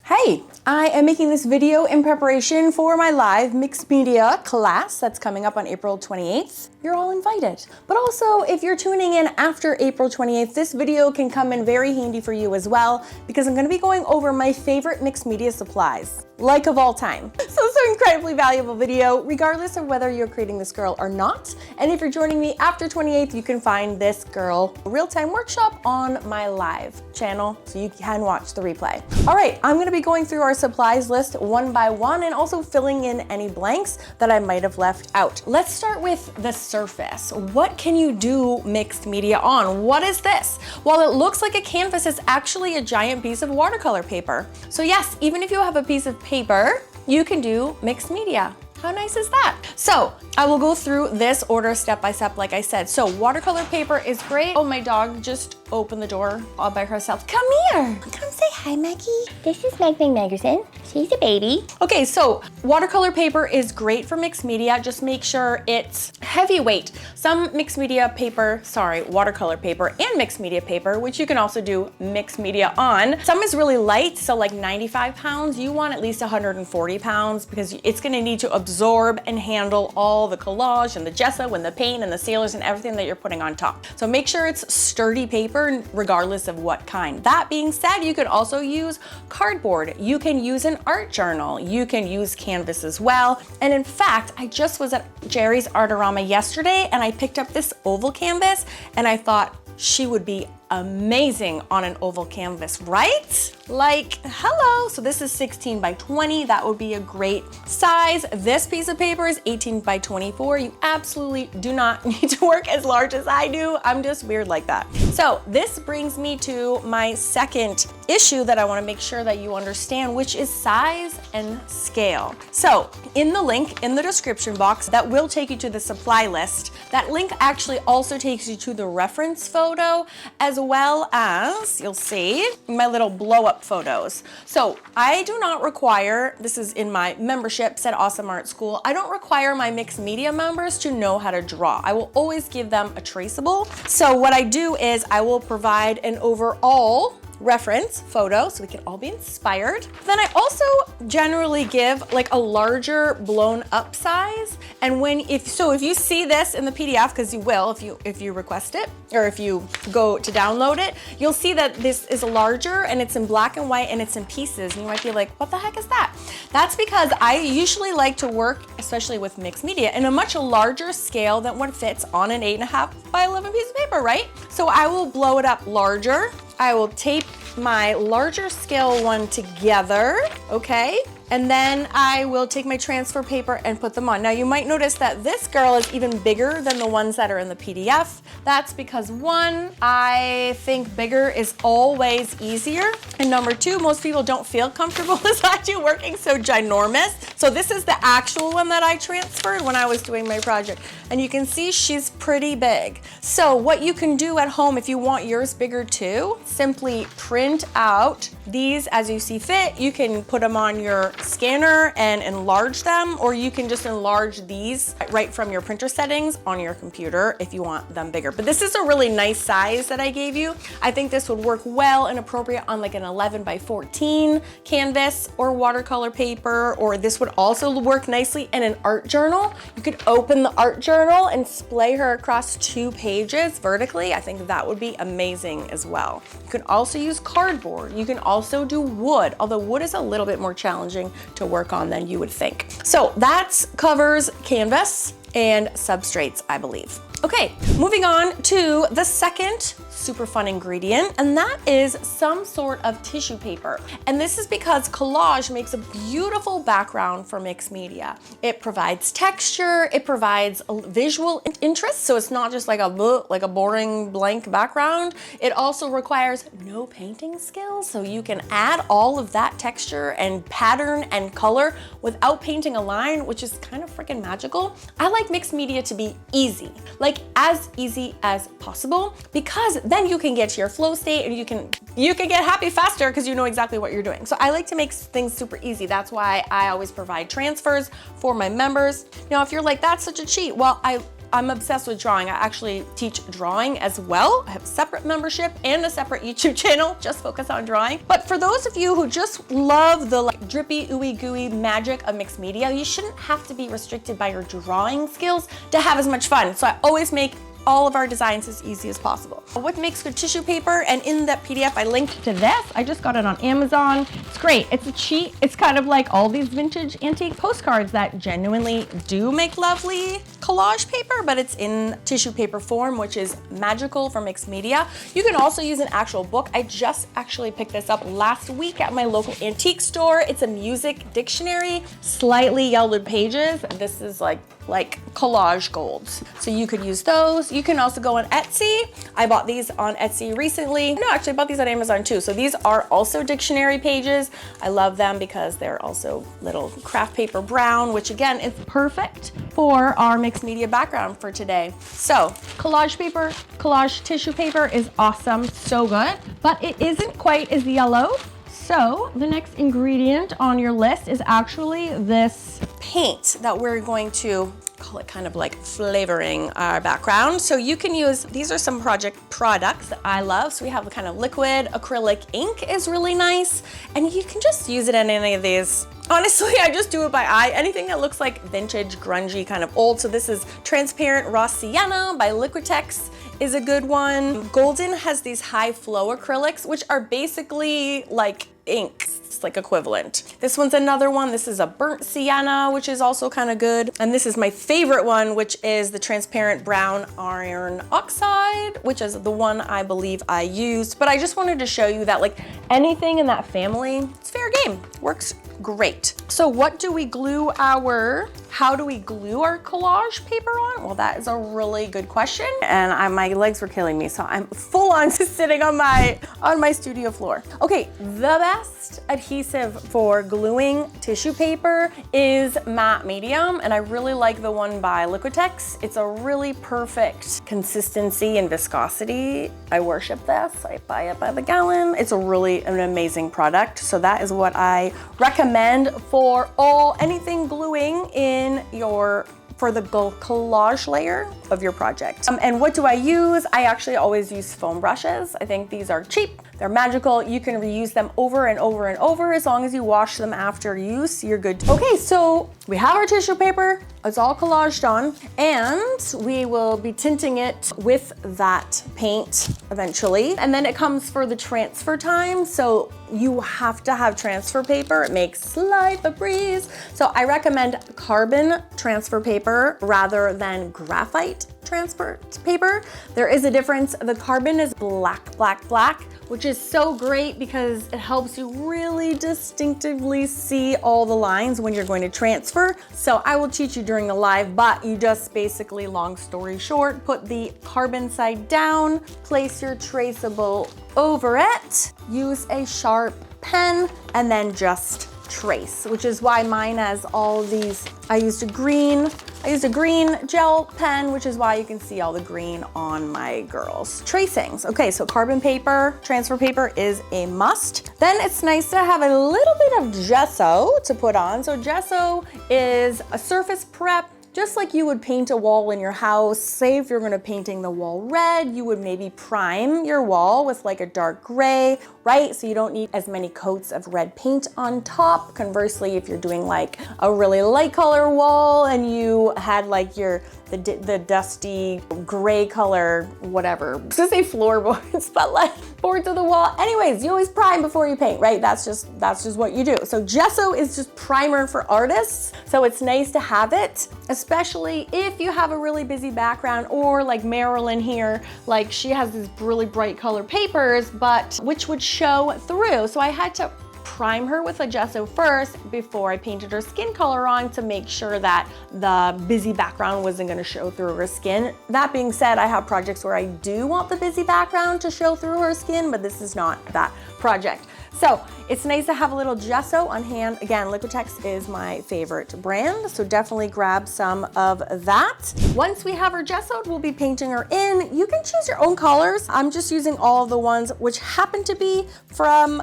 Hey, I am making this video in preparation for my live mixed media class that's coming up on April 28th. You're all invited. But also, if you're tuning in after April 28th, this video can come in very handy for you as well, because I'm gonna be going over my favorite mixed media supplies, like of all time. So it's an incredibly valuable video, regardless of whether you're creating this girl or not. And if you're joining me after 28th, you can find this girl real-time workshop on my live channel, so you can watch the replay. All right, I'm gonna be going through our supplies list one by one and also filling in any blanks that I might have left out. Let's start with the surface. What can you do mixed media on? What is this? While it looks like a canvas, it's actually a giant piece of watercolor paper. So yes, even if you have a piece of paper, you can do mixed media. How nice is that? So I will go through this order step by step, like I said. So watercolor paper is great. Oh, my dog just opened the door all by herself. Come here. Come say hi, Maggie. This is Meg Maggerson. She's a baby. Okay, so watercolor paper is great for mixed media. Just make sure it's heavyweight. Some mixed media paper, watercolor paper and mixed media paper, which you can also do mixed media on. Some is really light, so like 95 pounds. You want at least 140 pounds because it's gonna need to absorb and handle all the collage and the gesso and the paint and the sealers and everything that you're putting on top. So make sure it's sturdy paper regardless of what kind. That being said, you could also use cardboard. You can use an art journal. You can use canvas as well. And in fact, I just was at Jerry's Artorama yesterday and I picked up this oval canvas and I thought she would be amazing on an oval canvas, right? Like, hello. So this is 16 by 20. That would be a great size. This piece of paper is 18 by 24. You absolutely do not need to work as large as I do. I'm just weird like that. So this brings me to my second issue that I want to make sure that you understand, which is size and scale. So in the link in the description box that will take you to the supply list, that link actually also takes you to the reference photo, as well as, you'll see, my little blow up photos. So I do not require, this is in my memberships at Awesome Art School, I don't require my mixed media members to know how to draw. I will always give them a traceable. So what I do is I will provide an overall reference photo so we can all be inspired. Then I also generally give like a larger blown up size. And if you see this in the PDF, because you will if you request it or if you go to download it, you'll see that this is larger and it's in black and white and it's in pieces. And you might be like, what the heck is that? That's because I usually like to work, especially with mixed media, in a much larger scale than what fits on an 8.5 by 11 piece of paper, right? So I will blow it up larger. I will tape my larger scale one together, okay? And then I will take my transfer paper and put them on. Now you might notice that this girl is even bigger than the ones that are in the PDF. That's because one, I think bigger is always easier. And number two, most people don't feel comfortable as I do working so ginormous. So this is the actual one that I transferred when I was doing my project. And you can see she's pretty big. So what you can do at home if you want yours bigger too, simply print out these as you see fit. You can put them on your scanner and enlarge them, or you can just enlarge these right from your printer settings on your computer if you want them bigger. But this is a really nice size that I gave you. I think this would work well and appropriate on like an 11 by 14 canvas or watercolor paper, or this would also work nicely in an art journal. You could open the art journal and splay her across 2 pages vertically. I think that would be amazing as well. You can also use cardboard. You can also do wood, although wood is a little bit more challenging to work on than you would think. So that covers canvas and substrates, I believe. Okay, moving on to the second super fun ingredient, and that is some sort of tissue paper. And this is because collage makes a beautiful background for mixed media. It provides texture, it provides a visual interest, so it's not just like a boring blank background. It also requires no painting skills, so you can add all of that texture and pattern and color without painting a line, which is kind of freaking magical. I like mixed media to be easy, like as easy as possible, because then you can get to your flow state and you can get happy faster because you know exactly what you're doing. So I like to make things super easy. That's why I always provide transfers for my members. Now, if you're like, that's such a cheat, well, I'm obsessed with drawing. I actually teach drawing as well. I have a separate membership and a separate YouTube channel, just focus on drawing. But for those of you who just love the like drippy, ooey gooey magic of mixed media, you shouldn't have to be restricted by your drawing skills to have as much fun. So I always make all of our designs as easy as possible. What makes good tissue paper? And in that PDF, I linked to this. I just got it on Amazon. It's great. It's a cheat. It's kind of like all these vintage antique postcards that genuinely do make lovely collage paper, but it's in tissue paper form, which is magical for mixed media. You can also use an actual book. I just actually picked this up last week at my local antique store. It's a music dictionary, slightly yellowed pages. This is like collage golds. So you could use those. You can also go on Etsy. I bought these on Etsy recently. No, actually I bought these on Amazon too. So these are also dictionary pages. I love them because they're also little craft paper brown, which again is perfect for our mixed media background for today. So collage paper, collage tissue paper is awesome, so good, but it isn't quite as yellow. So the next ingredient on your list is actually this paint that we're going to call it kind of like flavoring our background. So you can use, these are some products that I love. So we have the kind of liquid acrylic ink is really nice. And you can just use it in any of these. Honestly, I just do it by eye. Anything that looks like vintage, grungy, kind of old. So this is transparent raw sienna by Liquitex is a good one. Golden has these high flow acrylics, which are basically like inks. It's like equivalent. This one's another one. This is a burnt sienna, which is also kind of good. And this is my favorite one, which is the transparent brown iron oxide, which is the one I believe I used. But I just wanted to show you that like anything in that family, it's fair game. Works great. So what do we glue how do we glue our collage paper on? Well, that is a really good question. And my legs were killing me, so I'm full on just sitting on my studio floor. Okay, the best adhesive for gluing tissue paper is matte medium, and I really like the one by Liquitex. It's a really perfect consistency and viscosity. I worship this. I buy it by the gallon. It's an amazing product. So that is what I recommend for anything gluing in for the collage layer of your project. And what do I use? I actually always use foam brushes. I think these are cheap. They're magical. You can reuse them over and over and over. As long as you wash them after use, you're good. Okay, so we have our tissue paper. It's all collaged on, and we will be tinting it with that paint eventually. And then it comes for the transfer time. So you have to have transfer paper. It makes life a breeze. So I recommend carbon transfer paper rather than graphite transfer paper. There is a difference. The carbon is black, black, black, which is so great because it helps you really distinctively see all the lines when you're going to transfer. So I will teach you during the live, but you just basically, long story short, put the carbon side down, place your traceable over it, use a sharp pen, and then just trace, which is why mine has all these. I used a green gel pen, which is why you can see all the green on my girls' tracings. Okay, so carbon paper, transfer paper is a must. Then it's nice to have a little bit of gesso to put on. So gesso is a surface prep. Just like you would paint a wall in your house, say if you're gonna painting the wall red, you would maybe prime your wall with like a dark gray, right? So you don't need as many coats of red paint on top. Conversely, if you're doing like a really light color wall and you had like the dusty gray color, whatever. I was gonna say floorboards, but like boards of the wall. Anyways, you always prime before you paint, right? That's just what you do. So gesso is just primer for artists. So it's nice to have it, especially if you have a really busy background, or like Marilyn here, like she has these really bright color papers, but which would show through. So I had to prime her with a gesso first before I painted her skin color on to make sure that the busy background wasn't gonna show through her skin. That being said, I have projects where I do want the busy background to show through her skin, but this is not that project. So it's nice to have a little gesso on hand. Again, Liquitex is my favorite brand, so definitely grab some of that. Once we have her gessoed, we'll be painting her in. You can choose your own colors. I'm just using all of the ones which happen to be from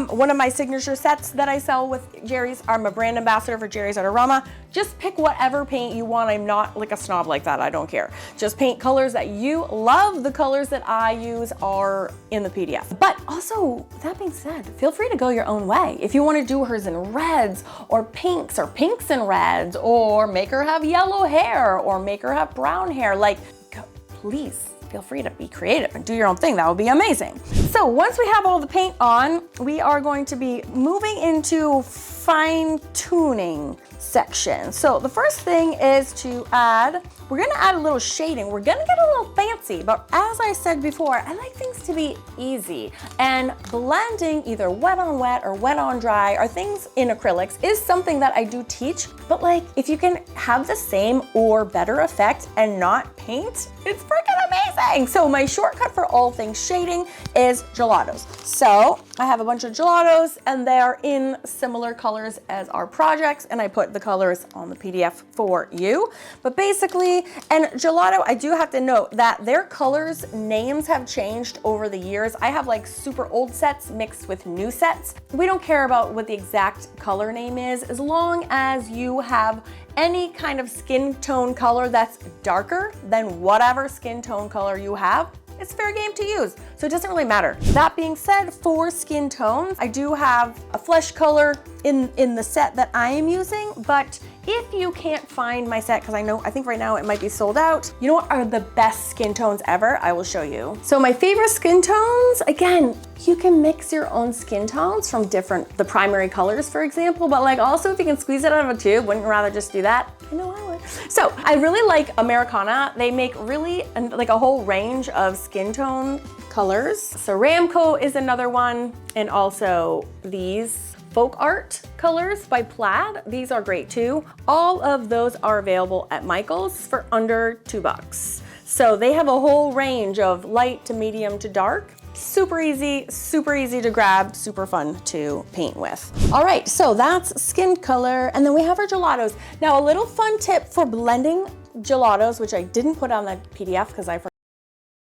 one of my signature sets that I sell with Jerry's. I'm a brand ambassador for Jerry's Artorama. Just pick whatever paint you want. I'm not like a snob like that, I don't care. Just paint colors that you love. The colors that I use are in the PDF. But also, that being said, feel free to go your own way. If you want to do hers in reds or pinks and reds, or make her have yellow hair or make her have brown hair, like, please feel free to be creative and do your own thing. That would be amazing. So once we have all the paint on, we are going to be moving into fine tuning section. So the first thing is to we're gonna add a little shading. We're gonna get a little fancy, but as I said before, I like things to be easy. And blending either wet on wet or wet on dry or things in acrylics is something that I do teach, but like if you can have the same or better effect and not paint, it's freaking amazing. So my shortcut for all things shading is gelatos. So I have a bunch of gelatos and they're in similar colors as our projects, and I put the colors on the PDF for you. But basically, and gelato, I do have to note that their colors names have changed over the years. I have like super old sets mixed with new sets. We don't care about what the exact color name is, as long as you have any kind of skin tone color that's darker than whatever skin tone color you have. It's fair game to use, so it doesn't really matter. That being said, for skin tones, I do have a flesh color in the set that I am using, but if you can't find my set, because I think right now it might be sold out, you know what are the best skin tones ever? I will show you. So my favorite skin tones, again, you can mix your own skin tones from the primary colors, for example, but like also if you can squeeze it out of a tube, wouldn't you rather just do that? I know I would. So I really like Americana. They make really like a whole range of skin tone colors. So Ramco is another one, and also these Folk Art colors by Plaid. These are great too. All of those are available at Michael's for under $2. So they have a whole range of light to medium to dark. Super easy to grab, super fun to paint with. All right, so that's skin color, and then we have our gelatos. Now a little fun tip for blending gelatos, which I didn't put on the PDF because I forgot.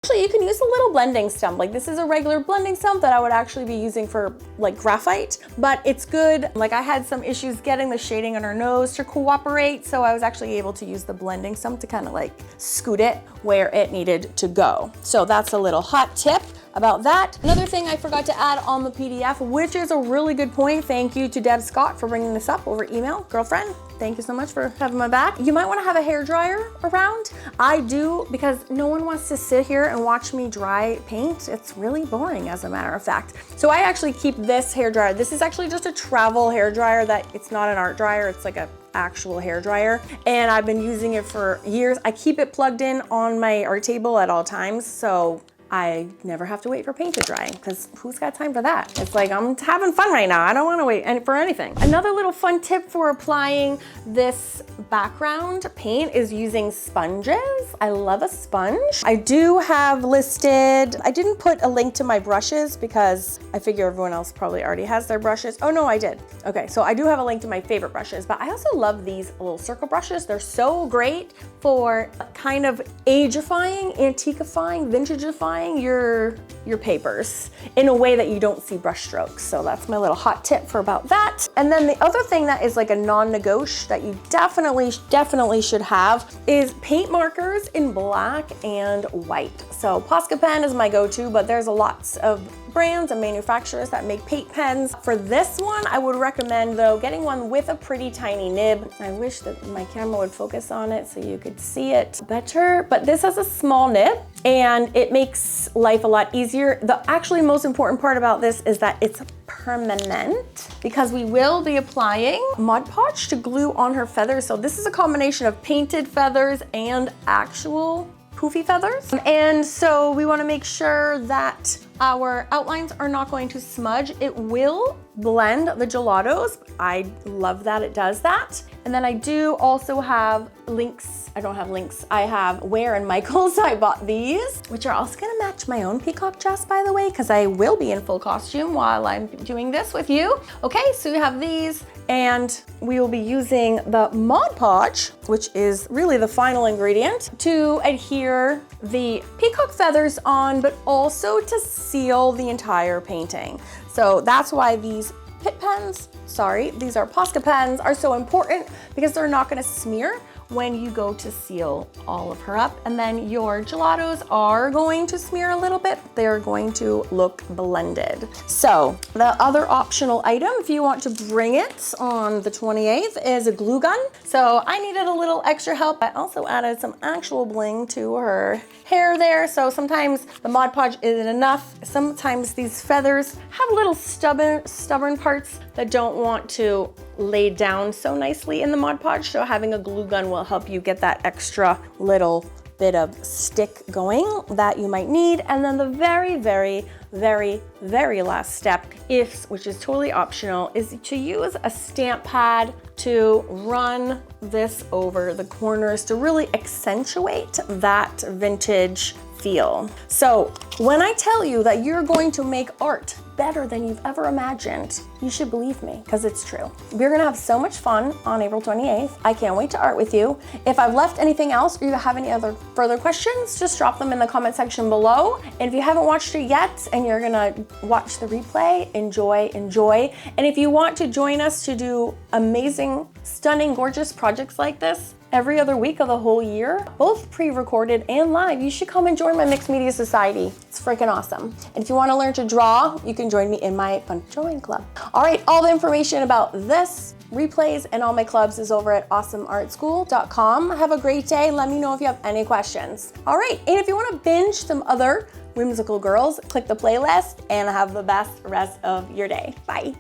Actually, you can use a little blending stump. Like this is a regular blending stump that I would actually be using for like graphite, but it's good. Like I had some issues getting the shading on her nose to cooperate, so I was actually able to use the blending stump to kind of like scoot it where it needed to go. So that's a little hot tip about that. Another thing I forgot to add on the PDF, which is a really good point. Thank you to Deb Scott for bringing this up over email. Girlfriend, thank you so much for having my back. You might want to have a hairdryer around. I do, because no one wants to sit here and watch me dry paint. It's really boring, as a matter of fact. So I actually keep this hairdryer. This is actually just a travel hairdryer that it's not an art dryer. It's like a actual hair dryer, and I've been using it for years. I keep it plugged in on my art table at all times, so I never have to wait for paint to dry, because who's got time for that? It's like, I'm having fun right now. I don't want to wait for anything. Another little fun tip for applying this background paint is using sponges. I love a sponge. I do have listed, I didn't put a link to my brushes because I figure everyone else probably already has their brushes. Oh no, I did. Okay, so I do have a link to my favorite brushes, but I also love these little circle brushes. They're so great for kind of age-ifying, antiquifying, vintageifying your papers in a way that you don't see brush strokes. So that's my little hot tip for about that. And then the other thing that is like a non-negotiable that you definitely should have is paint markers in black and white. So Posca pen is my go-to, but there's lots of brands and manufacturers that make paint pens. For this one, I would recommend though getting one with a pretty tiny nib. I wish that my camera would focus on it so you could see it better, but this has a small nib and it makes life a lot easier. The actually most important part about this is that it's permanent, because we will be applying Mod Podge to glue on her feathers. So this is a combination of painted feathers and actual poofy feathers. And so we want to make sure that our outlines are not going to smudge. It will blend the gelatos. I love that it does that. And then I do also have links. I don't have links. I have Ware and Michaels. I bought these, which are also gonna match my own peacock dress, by the way, because I will be in full costume while I'm doing this with you. Okay, so we have these, and we will be using the Mod Podge, which is really the final ingredient, to adhere the peacock feathers on, but also to seal the entire painting. So that's why these Pitt pens, these are Posca pens, are so important, because they're not gonna smear when you go to seal all of her up. And then your gelatos are going to smear a little bit. They're going to look blended. So the other optional item, if you want to bring it on the 28th, is a glue gun. So I needed a little extra help. I also added some actual bling to her hair there. So sometimes the Mod Podge isn't enough. Sometimes these feathers have little stubborn parts that don't want to lay down so nicely in the Mod Podge. So having a glue gun will help you get that extra little bit of stick going that you might need. And then the very last step, which is totally optional, is to use a stamp pad to run this over the corners to really accentuate that vintage feel. So when I tell you that you're going to make art better than you've ever imagined, you should believe me, because it's true. We're gonna have so much fun on April 28th. I can't wait to art with you. If I've left anything else or you have any other further questions, just drop them in the comment section below. And if you haven't watched it yet and you're gonna watch the replay, enjoy. And if you want to join us to do amazing, stunning, gorgeous projects like this every other week of the whole year, both pre-recorded and live, you should come and join my Mixed Media Society. It's freaking awesome. And if you want to learn to draw, you can join me in my fun drawing club. All right, all the information about this, replays, and all my clubs is over at awesomeartschool.com. Have a great day. Let me know if you have any questions. All right, and if you want to binge some other whimsical girls, click the playlist and have the best rest of your day. Bye.